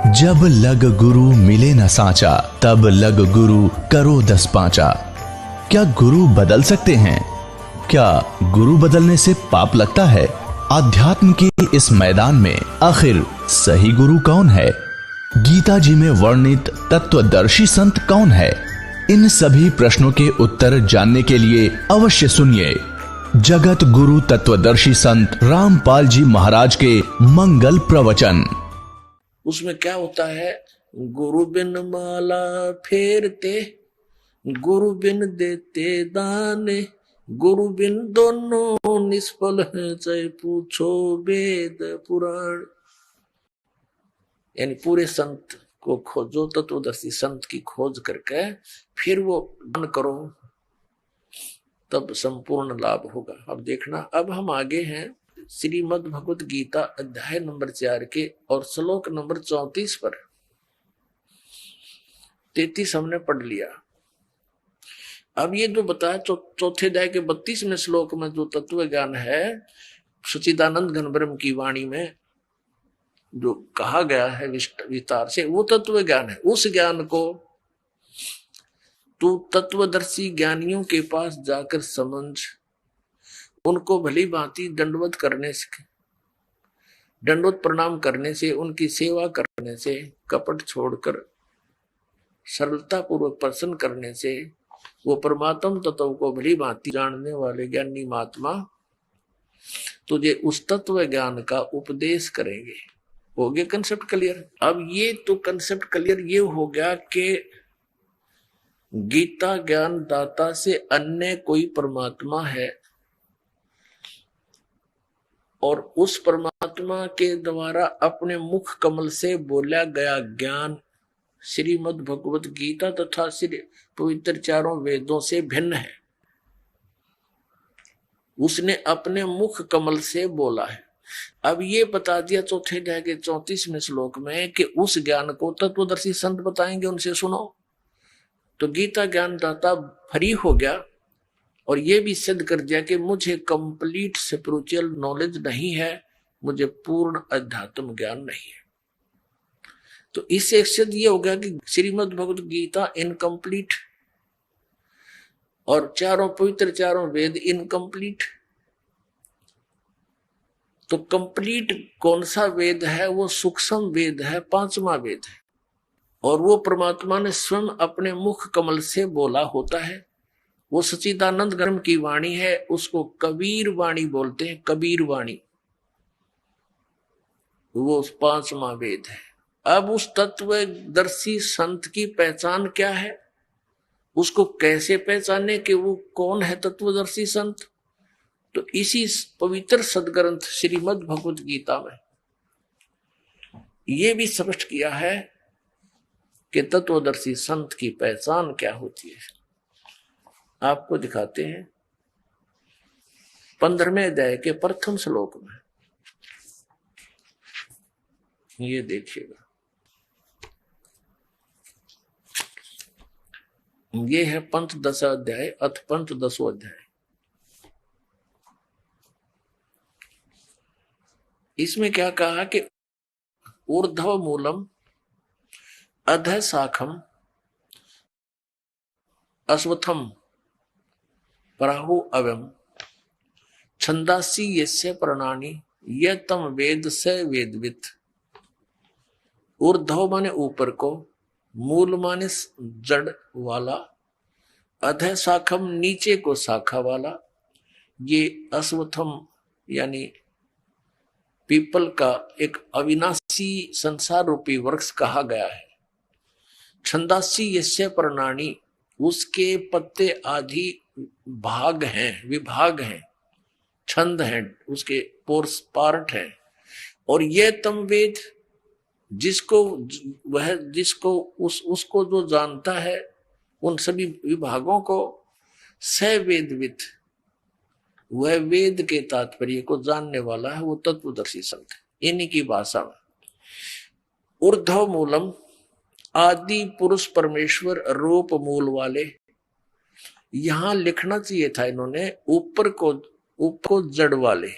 जब लग गुरु मिले न सांचा, तब लग गुरु करो 10 पांचा। क्या गुरु बदल सकते हैं? क्या गुरु बदलने से पाप लगता है? आध्यात्म के इस मैदान में आखिर सही गुरु कौन है? गीता जी में वर्णित तत्वदर्शी संत कौन है? इन सभी प्रश्नों के उत्तर जानने के लिए अवश्य सुनिए जगत गुरु तत्वदर्शी संत रामपाल जी महाराज के मंगल प्रवचन। उसमें क्या होता है? गुरु बिन माला फेरते, गुरु बिन देते दाने, गुरु बिन दोनों निष्फल है, चाहे पूछो वेद पुराण। यानी पूरे संत को खोजो, तत्वदर्शी संत की खोज करके फिर वो ज्ञान करो, तब संपूर्ण लाभ होगा। अब देखना, अब हम आगे हैं श्रीमद् भगवत गीता अध्याय नंबर 4 के और श्लोक नंबर 34 पर। 33 हमने पढ़ लिया। अब ये जो बताया चौथे अध्याय के 32वें श्लोक में जो तत्व ज्ञान है, सच्चिदानंद घन ब्रह्म की वाणी में जो कहा गया है विस्तार से, वो तत्व ज्ञान है। उस ज्ञान को तू तत्वदर्शी ज्ञानियों के पास जाकर समझ, उनको भली भांति दंडवत करने से, दंडवत प्रणाम करने से, उनकी सेवा करने से, कपट छोड़कर सरलता पूर्वक प्रसन्न करने से वो परमात्म तत्व को भली भांति जानने वाले ज्ञानी महात्मा तुझे उस तत्व ज्ञान का उपदेश करेंगे। हो गया कंसेप्ट क्लियर? अब ये तो कंसेप्ट क्लियर ये हो गया कि गीता ज्ञान दाता से अन्य कोई परमात्मा है और उस परमात्मा के द्वारा अपने मुख कमल से बोला गया ज्ञान श्रीमद् भगवत गीता तथा श्री पवित्र चारों वेदों से भिन्न है। उसने अपने मुख कमल से बोला है। अब ये बता दिया चौथे अध्याय के 34वें श्लोक में कि उस ज्ञान को तत्वदर्शी संत बताएंगे, उनसे सुनो। तो गीता ज्ञान दाता फ्री हो गया और ये भी सिद्ध कर दिया कि मुझे कंप्लीट स्पिरिचुअल नॉलेज नहीं है, मुझे पूर्ण अध्यात्म ज्ञान नहीं है। तो इससे सिद्ध ये हो गया कि श्रीमद् भगवत गीता इनकम्प्लीट और चारों पवित्र चारों वेद इनकम्प्लीट। तो कंप्लीट कौन सा वेद है? वो सूक्ष्म वेद है, 5वां वेद है, और वो परमात्मा ने स्वयं अपने मुख कमल से बोला होता है। वो सच्चिदानंद ब्रह्म की वाणी है, उसको कबीर वाणी बोलते हैं, कबीर वाणी। वो 5वां वेद है। अब उस तत्वदर्शी संत की पहचान क्या है? उसको कैसे पहचाने कि वो कौन है तत्वदर्शी संत? तो इसी पवित्र सदग्रंथ श्रीमद् भगवत गीता में ये भी स्पष्ट किया है कि तत्वदर्शी संत की पहचान क्या होती है। आपको दिखाते हैं 15वें अध्याय के प्रथम श्लोक में। ये देखिएगा, ये है पंचदश अध्याय अथ पंचदशो अध्याय। इसमें क्या कहा कि ऊर्ध्व मूलम अधः शाखम अश्वत्थम प्राहु अवम छंदासी यस्य प्रणानी यह तम वेद से वेदवित। ऊर्ध्व माने ऊपर को, मूल माने जड़ वाला, अधः शाखम नीचे को शाखा वाला। ये अश्वत्थम यानी पीपल का एक अविनाशी संसार रूपी वृक्ष कहा गया है। छंदासी यस्य प्रणानी, उसके पत्ते आदि भाग हैं, विभाग हैं, छंद हैं, उसके पोर्स पार्ट हैं। और यह तम वेद, जिसको उसको जो जानता है उन सभी विभागों को, स वेदवित, वह वेद के तात्पर्य को जानने वाला है, वो तत्वदर्शी संत है। इन्हीं की भाषा में ऊर्ध्व मूलम, आदि पुरुष परमेश्वर रूप मूल वाले। यहां लिखना चाहिए था इन्होंने ऊपर को जड़ वाले।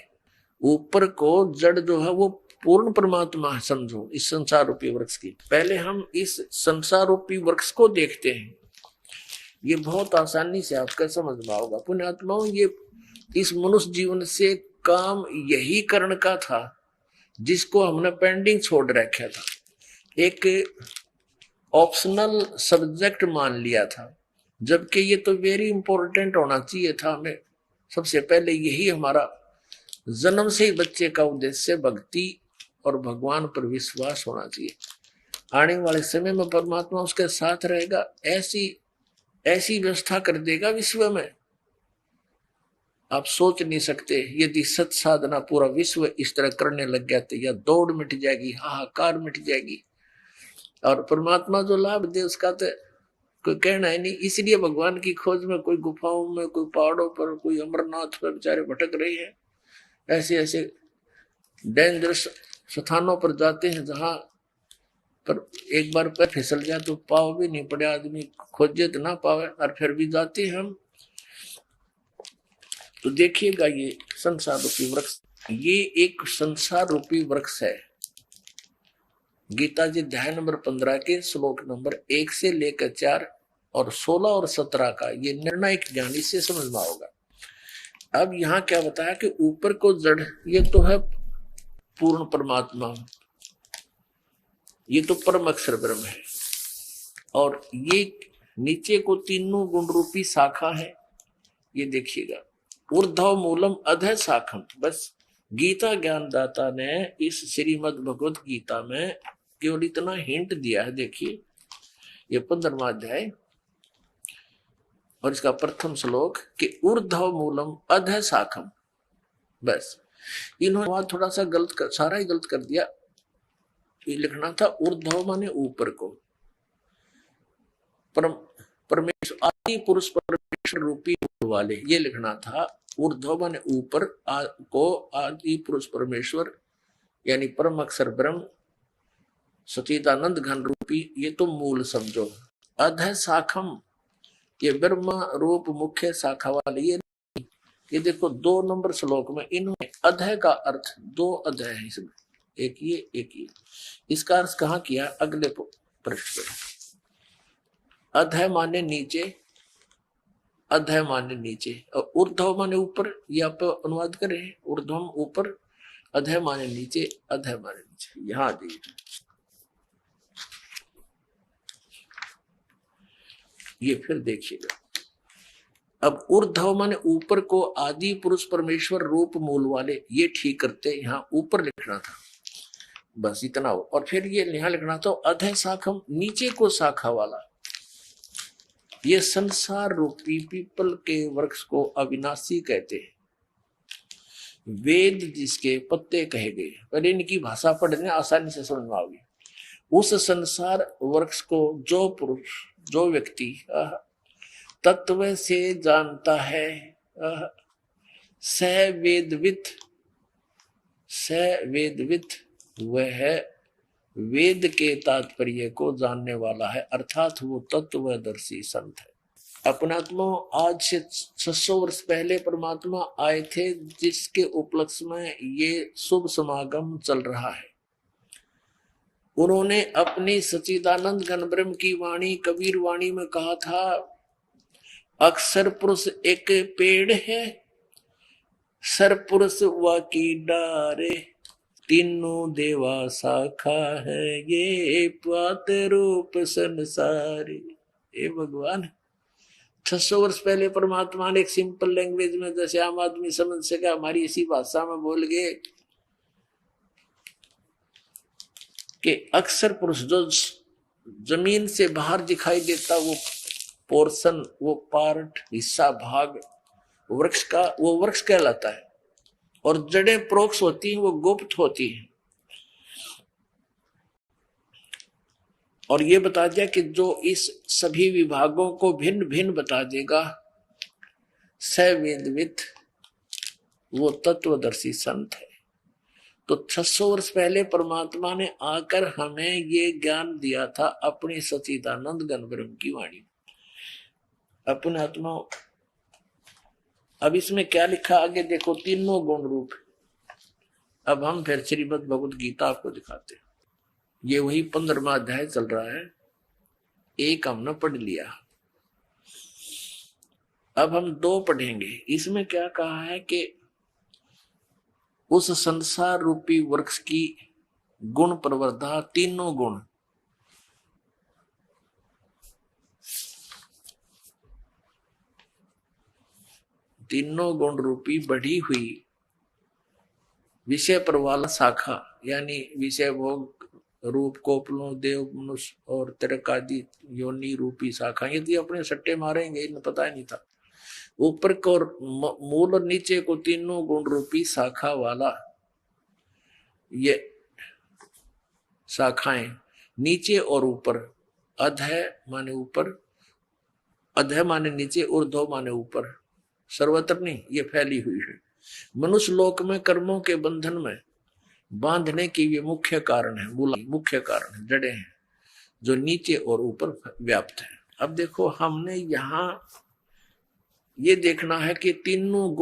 ऊपर को जड़ जो है वो पूर्ण परमात्मा है, समझो इस संसार रूपी वृक्ष की। पहले हम इस संसार रूपी वृक्ष को देखते हैं, ये बहुत आसानी से आपका समझ में आओगा। पुण्यात्माओं, ये इस मनुष्य जीवन से काम यही करण का था जिसको हमने पेंडिंग छोड़ रखा था, एक ऑप्शनल सब्जेक्ट मान लिया था, जबकि ये तो वेरी इंपॉर्टेंट होना चाहिए था। हमें सबसे पहले यही हमारा जन्म से ही बच्चे का उद्देश्य भक्ति और भगवान पर विश्वास होना चाहिए। आने वाले समय में परमात्मा उसके साथ रहेगा, ऐसी ऐसी व्यवस्था कर देगा विश्व में, आप सोच नहीं सकते। यदि सत साधना पूरा विश्व इस तरह करने लग गया तो या दौड़ मिट जाएगी, हाहाकार मिट जाएगी, और परमात्मा जो लाभ दे उसका तो कोई कहना है नहीं। इसलिए भगवान की खोज में कोई गुफाओं में, कोई पहाड़ों पर, कोई अमरनाथ पर बेचारे भटक रहे हैं, ऐसे ऐसे डेंजरस स्थानों पर जाते हैं जहां पर एक बार पैर फिसल जाए तो पाव भी नहीं पड़े, आदमी खोजे तो ना पावे, और फिर भी जाते हैं हम। तो देखिएगा ये संसार रूपी वृक्ष, ये एक संसार रूपी वृक्ष है। गीता जी अध्याय नंबर 15 के श्लोक नंबर 1 से लेकर 4 और 16 और 17 का ये निर्णायक ज्ञान इससे समझ में होगा। अब यहाँ क्या बताया कि ऊपर को जड़, ये तो है पूर्ण परमात्मा, ये तो परम अक्षर ब्रह्म है, और ये नीचे को तीनों गुण रूपी शाखा है। ये देखिएगा, ऊर्ध्व मूलम अधः शाखम। बस गीता ज्ञानदाता ने इस श्रीमद् भगवत गीता में केवल इतना हिंट दिया है। देखिए ये 15वां अध्याय और इसका प्रथम श्लोक कि ऊर्ध्व मूलम अधः शाखम। बस इन्होंने थोड़ा सा सारा ही गलत कर दिया। ये लिखना था ऊर्ध्व माने ऊपर को, परमेश्वर आदि पुरुष परमेश्वर रूपी वाले, ये लिखना था ऊर्ध्व माने ऊपर को, आदि पुरुष परमेश्वर यानी परम अक्षर ब्रह्म सचिदानंद घन रूपी, ये तो मूल समझो। अधः शाखम, ये ब्रह्म रूप मुख्य शाखा वाले, ये देखो 2 नंबर श्लोक में इन्होंने अधः का अर्थ, 2 अधः है इसमें, एक ये एक ये। इसका अर्थ कहाँ किया, अगले पृष्ठ पर। अधः माने नीचे, अधः माने नीचे, और ऊर्ध्व माने ऊपर, ये आप अनुवाद करें, ऊर्ध्वम ऊपर, अधः माने नीचे, अधः माने नीचे। यहां देखिए, ये फिर देखिएगा। अब ऊर्ध्व माने ऊपर को, आदि पुरुष परमेश्वर रूप मूल वाले, ये ठीक करते, यहाँ ऊपर लिखना था, बस इतना हो। और फिर ये यहाँ लिखना था अधः शाखम, नीचे को शाखा वाला। ये संसार रूपी पीपल के वृक्ष को अविनाशी कहते हैं, वेद जिसके पत्ते कहे गए। पहले इनकी भाषा पढ़ने आसानी से समझ में आओगी। उस संसार वृक्ष को जो पुरुष, जो व्यक्ति तत्व से जानता है, स वेदविद, वह वेद के तात्पर्य को जानने वाला है, अर्थात वो तत्वदर्शी संत है। अपनात्मा आज से 600 वर्ष पहले परमात्मा आए थे, जिसके उपलक्ष्य में ये शुभ समागम चल रहा है। उन्होंने अपनी सच्चिदानंद घन ब्रह्म की वाणी कबीर वाणी में कहा था, अक्षर पुरुष एक पेड़ है, सर पुरुष वा की डारे, तीनों देवा शाखा है, ये पात रूप संसारी। हे भगवान, 600 वर्ष पहले परमात्मा ने एक सिंपल लैंग्वेज में, जैसे आम आदमी समझ सका, हमारी इसी भाषा में बोल गए कि अक्षर पुरुष जो जमीन से बाहर दिखाई देता, वो पोर्शन, वो पार्ट, हिस्सा, भाग वृक्ष का, वो वृक्ष कहलाता है। और जड़ें प्रोक्ष होती हैं, वो गुप्त होती हैं। और ये बता दिया कि जो इस सभी विभागों को भिन्न भिन्न बता देगा, सवेदविद, वो तत्वदर्शी संत है। तो 600 वर्ष पहले परमात्मा ने आकर हमें ये ज्ञान दिया था अपनी सच्चिदानंद घन ब्रह्म की वाणी। अपने आत्मा, अब इसमें क्या लिखा आगे देखो, तीनों गुण रूप। अब हम फिर श्रीमद् भगवत गीता आपको दिखाते हैं। ये वही 15वां अध्याय चल रहा है, एक हमने पढ़ लिया, अब हम 2 पढ़ेंगे। इसमें क्या कहा है कि उस संसार रूपी वृक्ष की गुण प्रवर्धा, तीनों गुण, तीनों गुण रूपी बढ़ी हुई विषय प्रवाल शाखा, यानी विषय भोग रूप कोपलों देव मनुष्य और तिरक आदि योनि रूपी शाखा, यदि अपने सट्टे मारेंगे, इन्हें पता ही नहीं था। ऊपर को मूल और नीचे को तीनों गुण रूपी शाखा वाला, ये शाखाएं नीचे और ऊपर, अधः माने ऊपर, अधः माने नीचे, ऊर्ध्व माने ऊपर, सर्वत्र नहीं, ये फैली हुई है। मनुष्य लोक में कर्मों के बंधन में बांधने की ये मुख्य कारण है, मुख्य कारण है, जड़ें हैं जो नीचे और ऊपर व्याप्त है। अब देखो, हमने यहां ये देखना है कि तीनों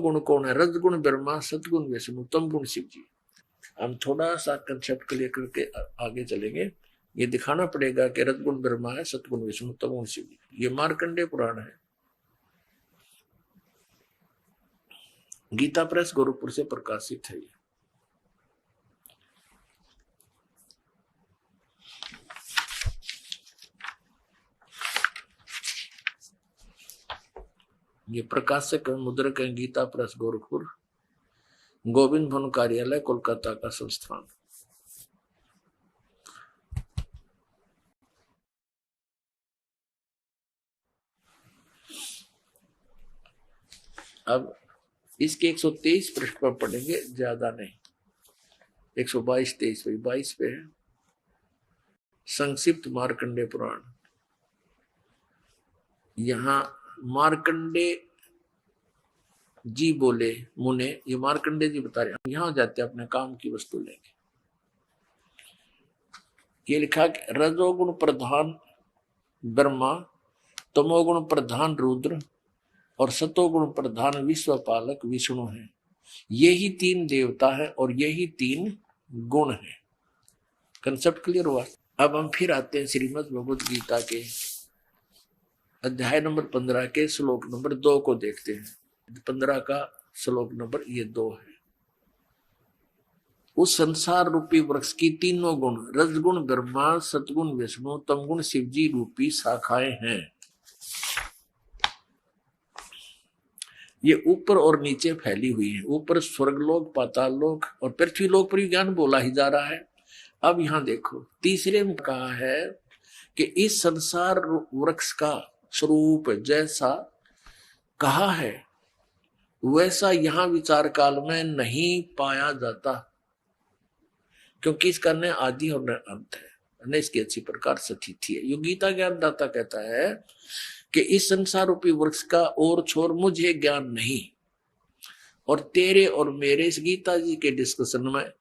गुण कौन है? रजगुण ब्रह्मा, सतगुण विष्णु, तम गुण शिव जी। हम थोड़ा सा कंसेप्ट क्लियर करके आगे चलेंगे। ये दिखाना पड़ेगा कि रजगुण ब्रह्मा है, सतगुण विष्णु, तम गुण शिव जी। ये मार्कंडेय पुराण है, गीता प्रेस गोरखपुर से प्रकाशित है। ये प्रकाशक मुद्रक है, गीता प्रेस गोरखपुर, गोविंद भवन कार्यालय, कोलकाता का संस्थान। अब इसके 123 पृष्ठ पर पढ़ेंगे, ज्यादा नहीं, 122 23 22 पे है। संक्षिप्त मार्कंडेय पुराण। यहां मार्कंडे जी बोले, मुने, ये मार्कंडे जी बता रहे, यहां जाते अपने काम की वस्तु लेंगे। ये लिखा कि रजोगुण प्रधान ब्रह्मा, तमोगुण प्रधान रुद्र और सतोगुण प्रधान विश्वपालक विष्णु है। यही 3 देवता है और यही 3 गुण है। कंसेप्ट क्लियर हुआ? अब हम फिर आते हैं श्रीमद् भगवद गीता के अध्याय नंबर 15 के श्लोक नंबर 2 को देखते हैं। 15 का श्लोक नंबर ये 2 है। उस संसार रूपी वृक्ष की तीनों गुण, रजगुण ब्रह्मा, सतगुण विष्णु, तमगुण शिव जी रूपी शाखाएं हैं। ये ऊपर और नीचे फैली हुई है। ऊपर स्वर्गलोक, पाताल लोक और पृथ्वी लोक पर ज्ञान बोला ही जा रहा है। अब यहां देखो, तीसरे में कहा है कि इस संसार वृक्ष का स्वरूप जैसा कहा है वैसा यहां विचार काल में नहीं पाया जाता, क्योंकि इसका न आदि और न अंत है, न इसकी अच्छी प्रकार स्थिति है। यो गीता ज्ञानदाता कहता है कि इस संसार रूपी वृक्ष का और छोर मुझे ज्ञान नहीं, और तेरे और मेरे इस गीता जी के डिस्कशन में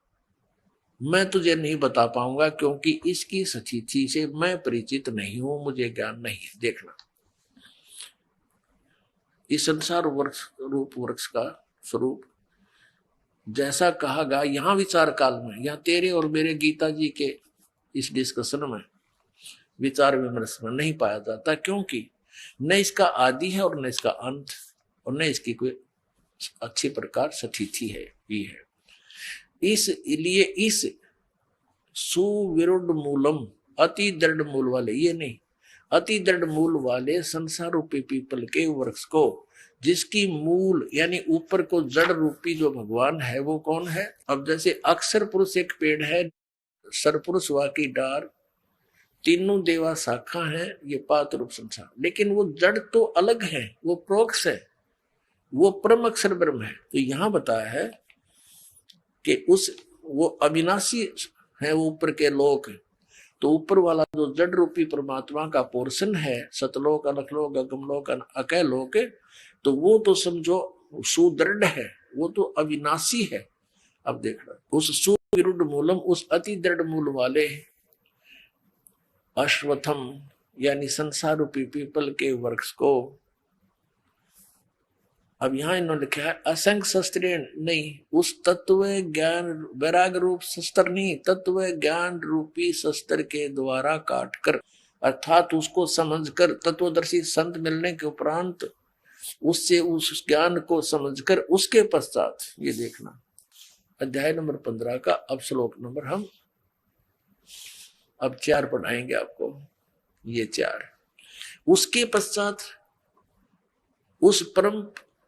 मैं तुझे नहीं बता पाऊंगा, क्योंकि इसकी स्थिति से मैं परिचित नहीं हूं, मुझे ज्ञान नहीं है। देखना, इस संसार वृक्ष रूप वृक्ष का स्वरूप जैसा कहा गया यहां विचार काल में, यहां तेरे और मेरे गीता जी के इस डिस्कशन में, विचार विमर्श में नहीं पाया जाता, क्योंकि न इसका आदि है और न इसका अंत, और न इसकी कोई अच्छी प्रकार स्थिति है भी है। इसलिए इस सुविरुद्ध मूलम, अति दृढ़ मूल वाले, ये नहीं, अति दृढ़ मूल वाले संसार रूपी पीपल के वृक्ष को, जिसकी मूल यानी ऊपर को जड़ रूपी जो भगवान है वो कौन है? अब जैसे अक्षर पुरुष एक पेड़ है, सरपुरुष वा की डार, तीनों देवा शाखा है, ये पात रूप संसार, लेकिन वो जड़ तो अलग है, वो प्रोक्ष है, वो परम अक्षर ब्रह्म है। तो यहां बताया है कि वो अविनाशी है, वो ऊपर के लोक, तो ऊपर वाला जो जड़ रूपी परमात्मा का पोर्शन है, सतलोक, अलखलोक, अगमलोक, अकैलोक, तो वो तो समझो सुदृढ़ है, वो तो अविनाशी है। अब देखना, उस सुविरुद्ध मूलम, उस अति दृढ़ मूल वाले अश्वत्थम यानी संसार रूपी पीपल के वृक्ष को अब यहां इन्होंने लिखा है असंख्य शस्त्र नहीं, उस तत्व ज्ञान वैराग रूप शस्त्र नहीं, तत्व ज्ञान रूपी शस्त्र के द्वारा काट कर, अर्थात उसको समझकर, तत्वदर्शी संत मिलने के उपरांत उससे उस ज्ञान को समझकर उसके पश्चात, ये देखना अध्याय नंबर 15 का अब श्लोक नंबर हम अब 4 पढ़ाएंगे आपको, ये 4। उसके पश्चात उस परम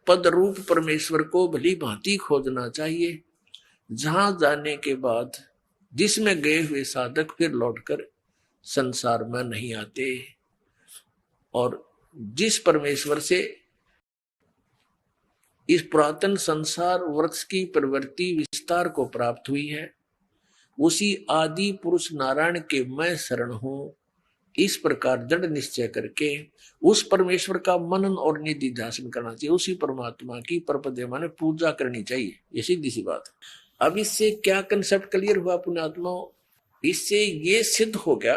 पद रूप परमेश्वर को भली भांति खोजना चाहिए, जहां जाने के बाद जिसमें गए हुए साधक फिर लौटकर संसार में नहीं आते, और जिस परमेश्वर से इस पुरातन संसार वृक्ष की प्रवृत्ति विस्तार को प्राप्त हुई है, उसी आदि पुरुष नारायण के मैं शरण हूं, इस प्रकार दृढ़ निश्चय करके उस परमेश्वर का मनन और निधि ध्यान करना चाहिए। उसी परमात्मा की परपदे माने पूजा करनी चाहिए, ये सीधी सी बात है। अब इससे क्या कंसेप्ट क्लियर हुआ पुण्यात्माओं? इससे ये सिद्ध हो गया,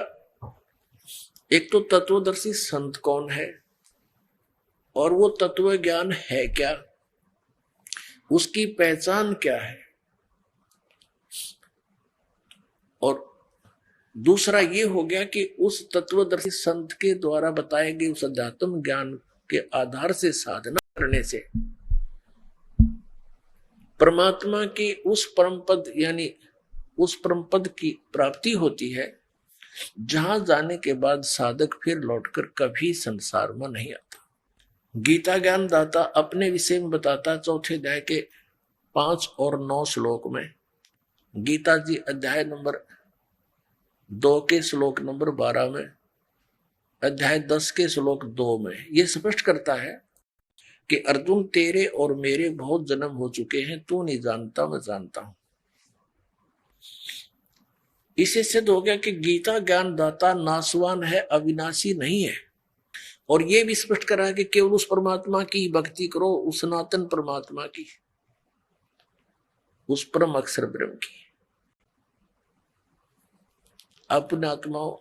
एक तो तत्वदर्शी संत कौन है और वो तत्व ज्ञान है क्या, उसकी पहचान क्या है, और दूसरा ये हो गया कि उस तत्वदर्शी संत के द्वारा बताए गए उस अध्यात्म ज्ञान के आधार से साधना करने से परमात्मा के उस परम पद यानी उस परम पद की प्राप्ति होती है, जहां जाने के बाद साधक फिर लौटकर कभी संसार में नहीं आता। गीता ज्ञान दाता अपने विषय में बताता 4 अध्याय के 5 और 9 श्लोक में। गीता जी अध्याय नंबर 2 के श्लोक नंबर 12 में, अध्याय 10 के श्लोक 2 में यह स्पष्ट करता है कि अर्जुन तेरे और मेरे बहुत जन्म हो चुके हैं, तू नहीं जानता मैं जानता हूं। इससे सिद्ध हो गया कि गीता ज्ञान दाता नासवान है, अविनाशी नहीं है। और यह भी स्पष्ट करा है कि केवल उस परमात्मा की भक्ति करो, उस सनातन परमात्मा की, उस परम अक्षर ब्रह्म की। अपने आत्माओं,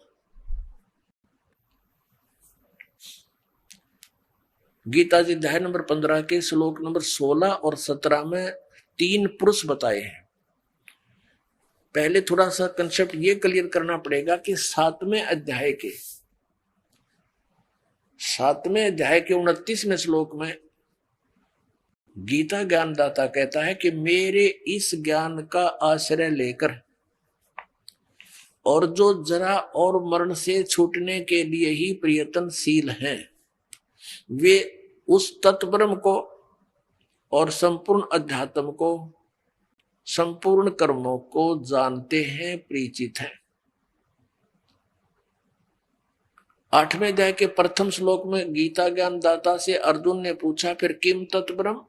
गीता जी अध्याय नंबर 15 के श्लोक नंबर 16 और 17 में 3 पुरुष बताए हैं। पहले थोड़ा सा कंसेप्ट ये क्लियर करना पड़ेगा कि 7वें अध्याय के 29वें श्लोक में गीता ज्ञानदाता कहता है कि मेरे इस ज्ञान का आश्रय लेकर और जो जरा और मरण से छूटने के लिए ही प्रयत्नशील हैं, वे उस तत्ब्रह्म को और संपूर्ण अध्यात्म को, संपूर्ण कर्मों को जानते हैं, परिचित हैं। 8वें अध्याय के प्रथम श्लोक में गीता ज्ञान दाता से अर्जुन ने पूछा, फिर किम तत्ब्रह्म,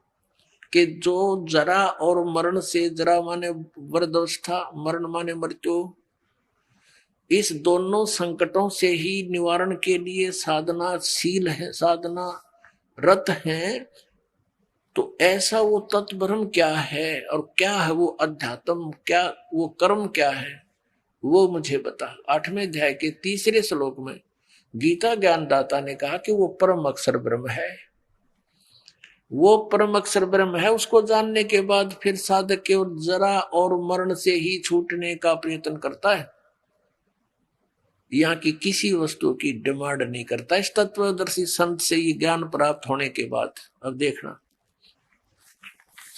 कि जो जरा और मरण से, जरा माने वृद्धावस्था, मरण माने मृत्यु, इस दोनों संकटों से ही निवारण के लिए साधनाशील है, साधना रत हैं, तो ऐसा वो तत्ब्रह्म क्या है और क्या है वो अध्यात्म, क्या वो कर्म क्या है, वो मुझे बता। 8वें अध्याय के 3 श्लोक में गीता ज्ञानदाता ने कहा कि वो परम अक्षर ब्रह्म है। वो परम अक्षर ब्रह्म है, उसको जानने के बाद फिर साधक केवल जरा और मरण से ही छूटने का प्रयत्न करता है, यहाँ की किसी वस्तु की डिमांड नहीं करता। इस तत्वदर्शी संत से ये ज्ञान प्राप्त होने के बाद, अब देखना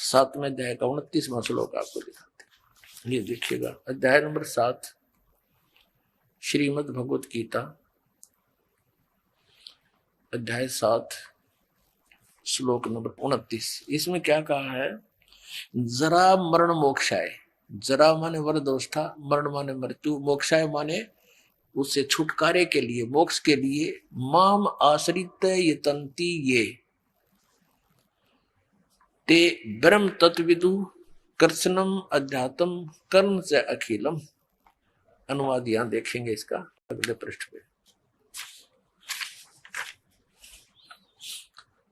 7वें अध्याय का 29वां श्लोक आपको दिखाते, ये देखिएगा। अध्याय नंबर 7 श्रीमद् भगवत गीता अध्याय 7 श्लोक नंबर 29। इसमें क्या कहा है? जरा मरण मोक्षाय, जरा माने वृद्धावस्था, मरण माने मृत्यु, मोक्षाय माने उससे छुटकारे के लिए, मोक्ष के लिए, माम आश्रित यतन्ति ये ते ब्रह्म तत्विदु कर्षणम अध्यात्म कर्म से अखिलम। अनुवाद यहां देखेंगे इसका अगले पृष्ठ पे।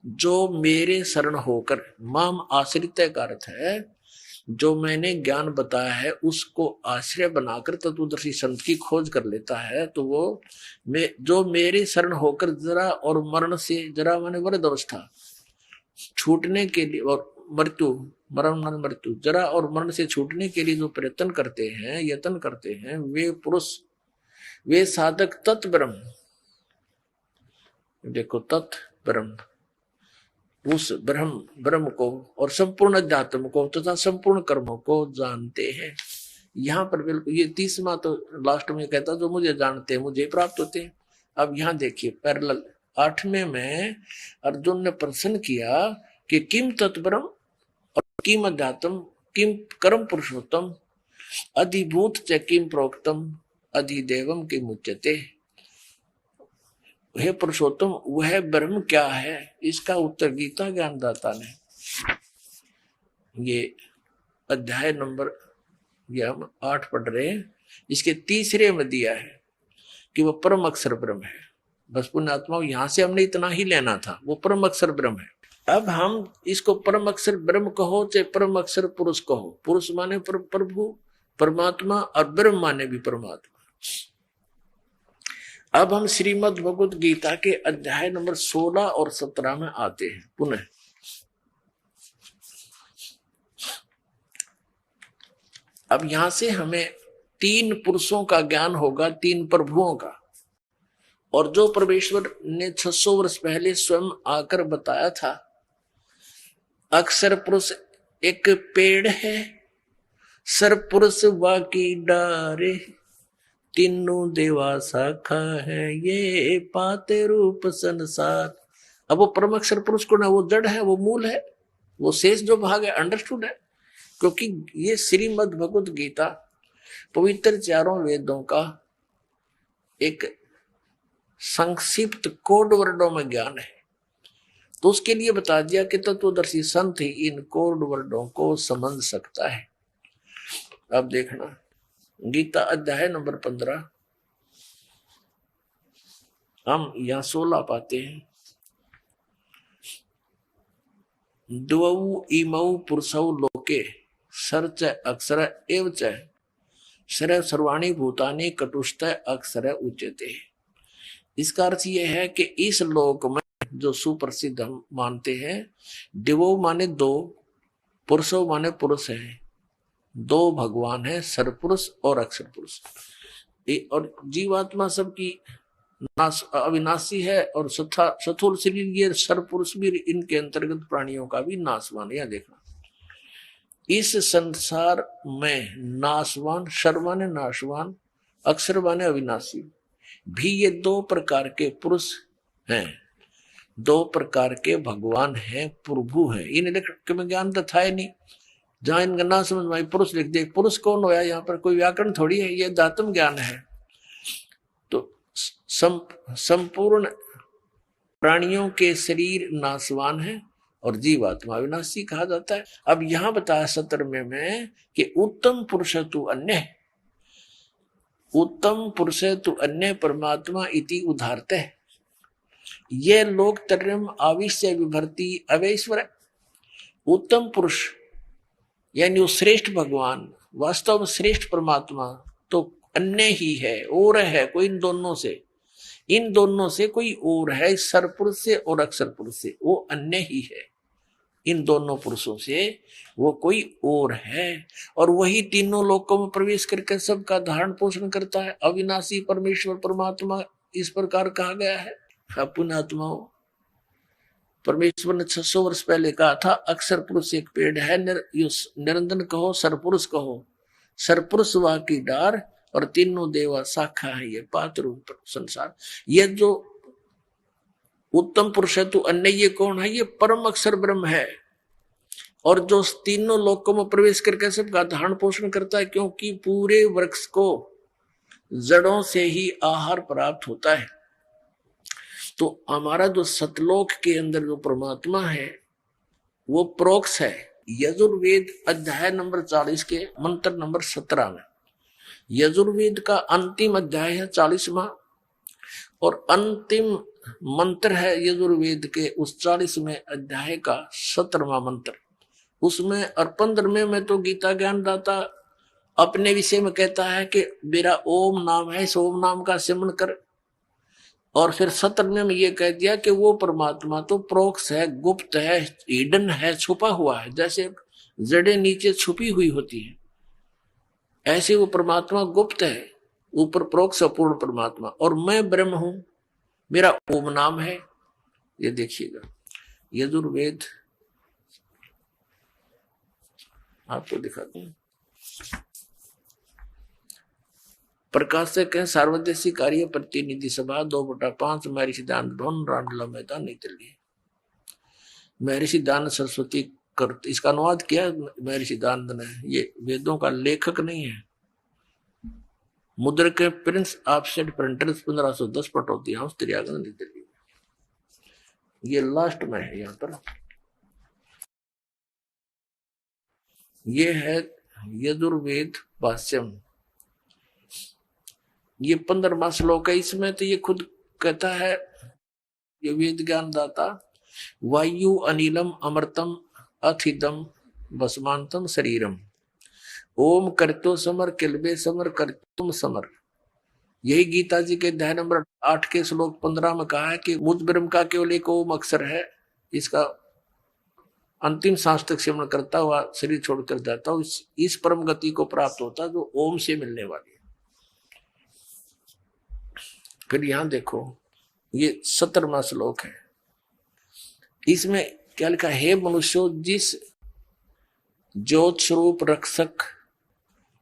जो मेरे शरण होकर, माम आश्रित का अर्थ है जो मैंने ज्ञान बताया है उसको आश्रय बनाकर तत्वदर्शी संत की खोज कर लेता है, तो वो जो मेरे शरण होकर जरा और मरण से, जरा माने वृद्ध अवस्था छूटने के लिए और मृत्यु, मरण मृत्यु, जरा और मरण से छूटने के लिए जो प्रयत्न करते हैं, यत्न करते हैं, वे पुरुष, वे साधक तत् ब्रह्म, देखो तत् ब्रह्म, उस ब्रह्म को और संपूर्ण अध्यात्म को तथा संपूर्ण कर्मों को जानते हैं। यहाँ पर बिल्कुल ये 30वां तो लास्ट में कहता जो मुझे जानते हैं मुझे प्राप्त होते हैं। अब यहाँ देखिए पैरेलल 8वें में अर्जुन ने प्रश्न किया कि किम तत्ब्रह्म और किम अध्यात्म किम कर्म पुरुषोत्तम अधिभूत च किम प्रोक्तम अधिदेवम किम उच्यते। हे पुरुषोत्तम वह ब्रह्म क्या है, इसका उत्तर गीता ज्ञानदाता ने ये अध्याय नंबर ये हम 8 पढ़ रहे हैं, इसके 3 में दिया है कि वो परम अक्षर ब्रह्म है। बस पुण्यात्माओं यहां से हमने इतना ही लेना था, वो परम अक्षर ब्रह्म है। अब हम इसको परम अक्षर ब्रह्म कहो चाहे परम अक्षर पुरुष कहो, पुरुष माने प्रभु परमात्मा और ब्रह्म माने भी परमात्मा। अब हम श्रीमद् भगवत गीता के अध्याय नंबर 16 और 17 में आते हैं पुनः। अब यहां से हमें 3 पुरुषों का ज्ञान होगा, 3 प्रभुओं का। और जो परमेश्वर ने 600 वर्ष पहले स्वयं आकर बताया था, अक्षर पुरुष एक पेड़ है, सर पुरुष वाकी डारे, तीनों देवा शाखा है, ये पाते रूप संसार। अब वो परम अक्षर पुरुष को ना, वो जड़ है, वो मूल है, वो शेष जो भाग है अंडरस्टूड है। क्योंकि ये श्रीमद् भगवत गीता पवित्र 4 वेदों का एक संक्षिप्त कोड वर्डों में ज्ञान है, तो उसके लिए बता दिया कि तत्वदर्शी संत ही इन कोड वर्डों को समझ सकता है। अब देखना गीता अध्याय नंबर 15 हम यहां 16 पाते हैं। द्वौ इमौ पुरुषौ लोके सर्च अक्षर एव च सर्व सर्वाणि भूतानि कटुष्ट अक्षर उच्यते। इसका अर्थ यह है कि इस लोक में जो सुप्रसिद्ध हम मानते हैं, दिवो माने 2, पुरुषो माने पुरुष है, 2 भगवान है, सरपुरुष और अक्षर पुरुष। और जीवात्मा सबकी नाश अविनाशी है और स्थूल शरीर ये सरपुरुष भी इनके अंतर्गत प्राणियों का भी नाशवान। यह देखना इस संसार में नाशवान, सर्वमान्य नाशवान, अक्षर माने अविनाशी भी ये 2 प्रकार के पुरुष हैं, 2 प्रकार के भगवान हैं, प्रभु हैं। इन्हें लिख में ज्ञान तो था ही नहीं, जहां इनका ना समझ में पुरुष लिख दे। पुरुष कौन होया, यहाँ पर कोई व्याकरण थोड़ी है, ये दातम ज्ञान है। तो संपूर्ण प्राणियों के शरीर नाशवान है और जीवात्मा विनाशी कहा जाता है। अब यहां बताया 17 में कि उत्तम पुरुष तु अन्य, उत्तम पुरुष तु अन्य परमात्मा इति उदाहरते है। ये लोक त्रयम् आविश्य विभर्ति अवैश्वर। उत्तम पुरुष यानी वो श्रेष्ठ भगवान, वास्तव में श्रेष्ठ परमात्मा तो अन्य ही है, और है कोई इन दोनों से कोई और है, सरपुरुष से और अक्षर पुरुष से, वो अन्य ही है। इन दोनों पुरुषों से वो कोई और है, और वही तीनों लोकों में प्रवेश करके सबका धारण पोषण करता है। अविनाशी परमेश्वर परमात्मा इस प्रकार कहा गया है। पुण्यात्माओं, परमेश्वर ने 600 वर्ष पहले कहा था अक्षर पुरुष एक पेड़ है, निरंजन कहो सरपुरुष कहो, सरपुरुष वह की डार और तीनों देवा शाखा है, ये पात्र रूप संसार। ये जो उत्तम पुरुष है तो अन्य ये कौन है, ये परम अक्षर ब्रह्म है, और जो तीनों लोकों में प्रवेश करके सबका धारण पोषण करता है, क्योंकि पूरे वृक्ष को जड़ों से ही आहार प्राप्त होता है। तो हमारा जो सतलोक के अंदर जो परमात्मा है वो प्रोक्ष है। यजुर्वेद अध्याय नंबर 40 के मंत्र नंबर 17 में, यजुर्वेद का अंतिम अध्याय है 40वां, और अंतिम मंत्र है यजुर्वेद के उस 40वें अध्याय का 17वां मंत्र। उसमें और 15वें में तो गीता ज्ञानदाता अपने विषय में कहता है कि मेरा ओम नाम है, इस ओम नाम का सिमरण कर, और फिर 17वें में ये कह दिया कि वो परमात्मा तो प्रोक्ष है, गुप्त है, हिडन है, छुपा हुआ है। जैसे जड़ें नीचे छुपी हुई होती है, ऐसे वो परमात्मा गुप्त है, ऊपर प्रोक्ष अपूर्ण परमात्मा। और मैं ब्रह्म हूं, मेरा ओम नाम है। ये देखिएगा यजुर्वेद आपको दिखाते हैं। प्रकाशक है सार्वदेशी कार्य प्रतिनिधि सभा 2/5 महर्षि दान भवन रामलीला मैदान नई दिल्ली। महर्षि दान सरस्वती कर, इसका अनुवाद किया महर्षि दानंद ने। ये वेदों का लेखक नहीं है। मुद्रक Prince offset printers 1510 Pataudi house त्रियागन नई दिल्ली। ये लास्ट में है यहाँ पर। ये है यजुर्वेद भाष्यम। ये 15वां श्लोक है। इसमें तो ये खुद कहता है, ये वेद ज्ञान दाता, वायु अनिलम अमृतम अथिदम भस्मांतम शरीरम ओम करतो समर किलबे समर करतुम समर। यही गीता जी के अध्याय नंबर 8 के श्लोक 15 में कहा है कि मुझ ब्रह्म का केवल एक ओम अक्षर है, इसका अंतिम सांस तक सिमरण करता हुआ शरीर छोड़कर जाता हूं, इस परम गति को प्राप्त होता है जो ओम से मिलने वाली है। फिर यहां देखो ये 17वां श्लोक है। इसमें क्या लिखा, हे मनुष्यों, जिस ज्योत स्वरूप रक्षक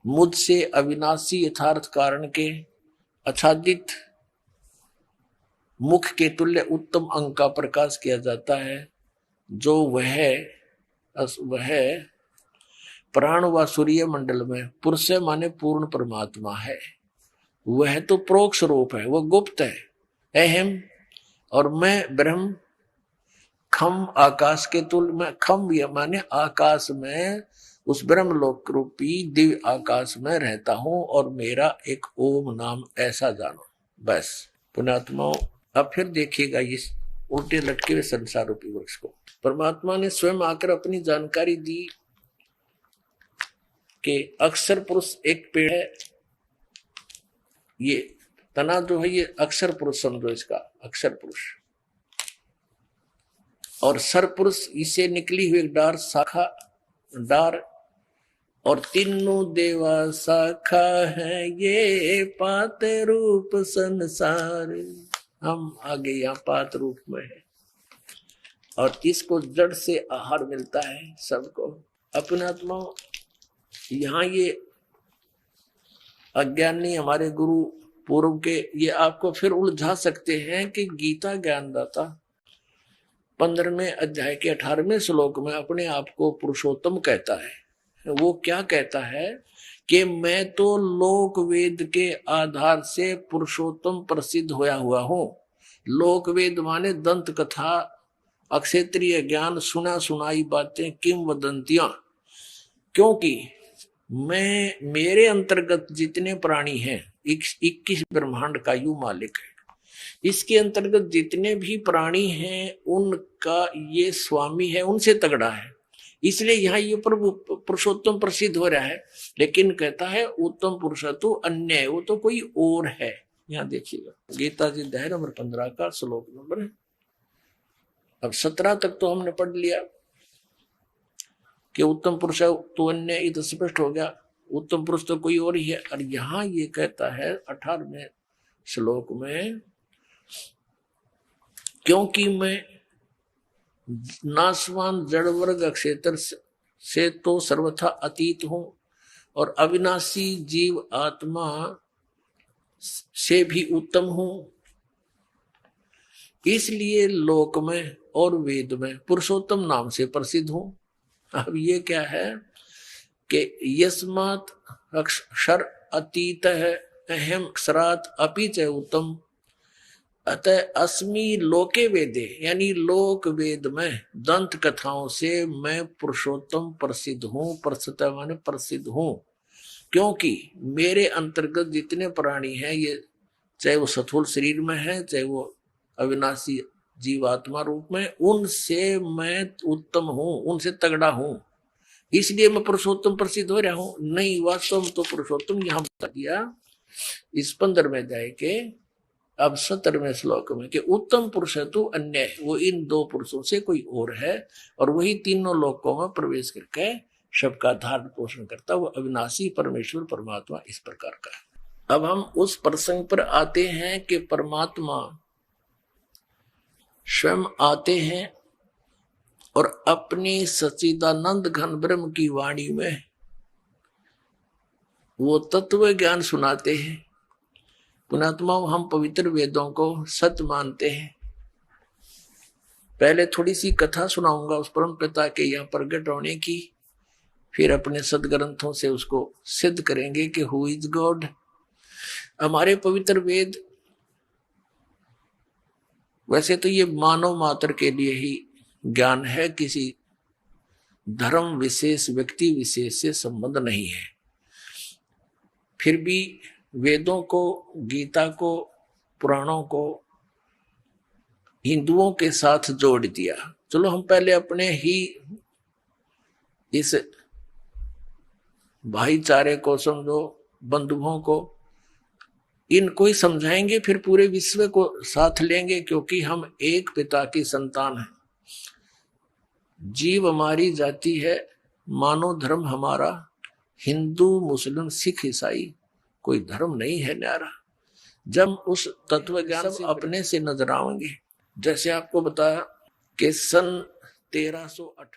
मुझसे अविनाशी यथार्थ कारण के आच्छादित मुख के तुल्य उत्तम अंग का प्रकाश किया जाता है, जो वह प्राण व सूर्य मंडल में पुरुष माने पूर्ण परमात्मा है। वह तो प्रोक्ष रूप है, वह गुप्त है, अहम, और मैं ब्रह्म खम आकाश के तुल्य में, खम यह माने आकाश में, उस ब्रह्म लोक रूपी दिव्य आकाश में रहता हूं और मेरा एक ओम नाम ऐसा जानो। बस पुण्यात्माओं, अब फिर देखिएगा इस उल्टे लटके हुए संसार रूपी वृक्ष को। परमात्मा ने स्वयं आकर अपनी जानकारी दी कि अक्षर पुरुष एक पेड़ है। ये तना जो है ये अक्षर पुरुष समझो, इसका अक्षर पुरुष, और सर पुरुष इसे निकली हुई डार, शाखा डार, और तीनों देवा शाखा है, ये पात रूप संसार। हम आगे यहाँ पात रूप में है और इसको जड़ से आहार मिलता है सबको। अपने आत्मा यहाँ ये अज्ञानी हमारे गुरु पूर्व के ये आपको फिर उलझा सकते हैं कि गीता ज्ञानदाता 15वें अध्याय के 18वें श्लोक में अपने आप को पुरुषोत्तम कहता है। वो क्या कहता है कि मैं तो लोक वेद के आधार से पुरुषोत्तम प्रसिद्ध होया हुआ हूं। लोक वेद माने दंत कथा, अक्षेत्रीय ज्ञान, सुना सुनाई बातें, किंवदंतियां। क्योंकि मैं, मेरे अंतर्गत जितने प्राणी हैं, 21 ब्रह्मांड का यू मालिक है, इसके अंतर्गत जितने भी प्राणी हैं उनका ये स्वामी है, उनसे तगड़ा है। इसलिए यहाँ ये प्रभु पुरुषोत्तम प्रसिद्ध हो रहा है। लेकिन कहता है उत्तम पुरुष तो अन्य है, वो तो कोई और है। यहाँ देखिएगा गीता जी अध्याय नंबर 15 का श्लोक नंबर है। अब 17 तक तो हमने पढ़ लिया कि उत्तम पुरुष है तो अन्य, ये तो स्पष्ट हो गया, उत्तम पुरुष तो कोई और ही है। और यहाँ ये कहता है 18वें श्लोक में, क्योंकि मैं नाशवान जड़ वर्ग क्षेत्र से तो सर्वथा अतीत हूं और अविनाशी जीव आत्मा से भी उत्तम हूं, इसलिए लोक में और वेद में पुरुषोत्तम नाम से प्रसिद्ध हूं। अब ये क्या है कि यस्मात् अक्षर अतीत है अहम अक्षरात अपि च उत्तम, अतः अस्मि लोके वेदे, यानी लोक वेद में दंत कथाओं से मैं पुरुषोत्तम प्रसिद्ध हूं। प्रसिद्ध माने प्रसिद्ध हूं, क्योंकि मेरे अंतर्गत जितने प्राणी हैं, ये चाहे वो स्थूल शरीर में है, चाहे वो अविनाशी जीवात्मा रूप में, उनसे मैं उत्तम हूं, उनसे तगड़ा हूं, इसलिए मैं पुरुषोत्तम प्रसिद्ध हो रहा हूं। नहीं, वास्तव में तो पुरुषोत्तम यहां बता दिया इस 15वें अध्याय के अब 17वें श्लोक में कि उत्तम पुरुष है तू अन्य है, वो इन दो पुरुषों से कोई और है और वही तीनों लोकों में प्रवेश करके सबका धारण पोषण करता, वो अविनाशी परमेश्वर परमात्मा इस प्रकार का है। अब हम उस प्रसंग पर आते हैं कि परमात्मा स्वयं आते हैं और अपनी सच्चिदानंद घन ब्रह्म की वाणी में वो तत्व ज्ञान सुनाते हैं। पुणात्मा हम पवित्र वेदों को सत्य मानते हैं। पहले थोड़ी सी कथा सुनाऊंगा उस परम पिता के यहाँ प्रगट होने की, फिर अपने सदग्रंथों से उसको सिद्ध करेंगे कि हु इज गॉड। हमारे पवित्र वेद वैसे तो ये मानव मात्र के लिए ही ज्ञान है, किसी धर्म विशेष व्यक्ति विशेष से संबंध नहीं है। फिर भी वेदों को, गीता को, पुराणों को हिंदुओं के साथ जोड़ दिया। चलो हम पहले अपने ही इस भाईचारे को समझो, बंधुओं को, इनको ही समझाएंगे, फिर पूरे विश्व को साथ लेंगे, क्योंकि हम एक पिता की संतान हैं। जीव हमारी जाति है, मानव धर्म हमारा हिंदू मुस्लिम सिख ईसाई कोई धर्म नहीं है न्यारा। जब उस तत्व ज्ञान से अपने से नजर आएंगे, जैसे आपको बताया कि सन 1308